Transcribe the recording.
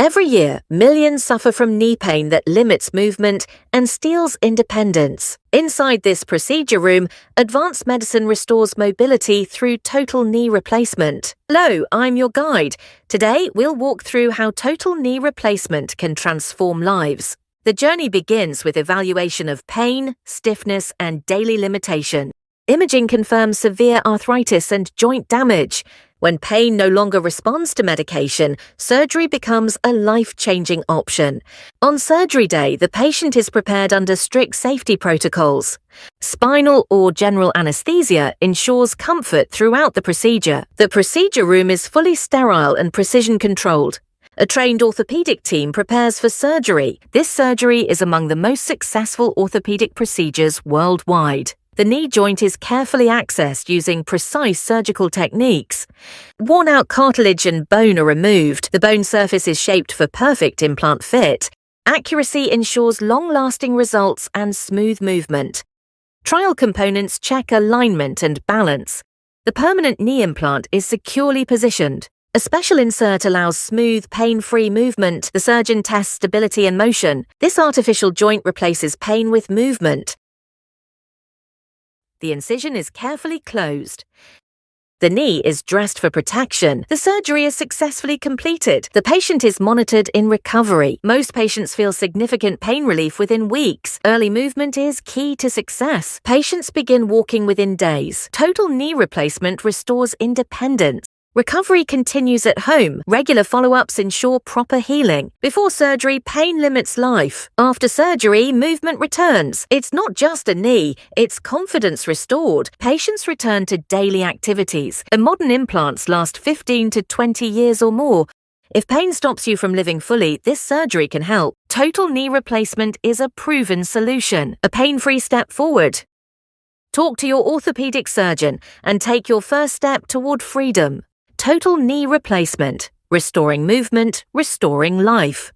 Every year, millions suffer from knee pain that limits movement and steals independence. Inside this procedure room, advanced medicine restores mobility through total knee replacement. Hello, I'm your guide. Today, we'll walk through how total knee replacement can transform lives. The journey begins with evaluation of pain, stiffness, and daily limitation. Imaging confirms severe arthritis and joint damage. When pain no longer responds to medication, surgery becomes a life-changing option. On surgery day, the patient is prepared under strict safety protocols. Spinal or general anesthesia ensures comfort throughout the procedure. The procedure room is fully sterile and precision-controlled. A trained orthopedic team prepares for surgery. This surgery is among the most successful orthopedic procedures worldwide. The knee joint is carefully accessed using precise surgical techniques. Worn-out cartilage and bone are removed. The bone surface is shaped for perfect implant fit. Accuracy ensures long-lasting results and smooth movement. Trial components check alignment and balance. The permanent knee implant is securely positioned. A special insert allows smooth, pain-free movement. The surgeon tests stability and motion. This artificial joint replaces pain with movement. The incision is carefully closed. The knee is dressed for protection. The surgery is successfully completed. The patient is monitored in recovery. Most patients feel significant pain relief within weeks. Early movement is key to success. Patients begin walking within days. Total knee replacement restores independence. Recovery continues at home. Regular follow-ups ensure proper healing. Before surgery, pain limits life. After surgery, movement returns. It's not just a knee, it's confidence restored. Patients return to daily activities, and modern implants last 15 to 20 years or more. If pain stops you from living fully, this surgery can help. Total knee replacement is a proven solution, a pain-free step forward. Talk to your orthopedic surgeon and take your first step toward freedom. Total knee replacement, restoring movement, restoring life.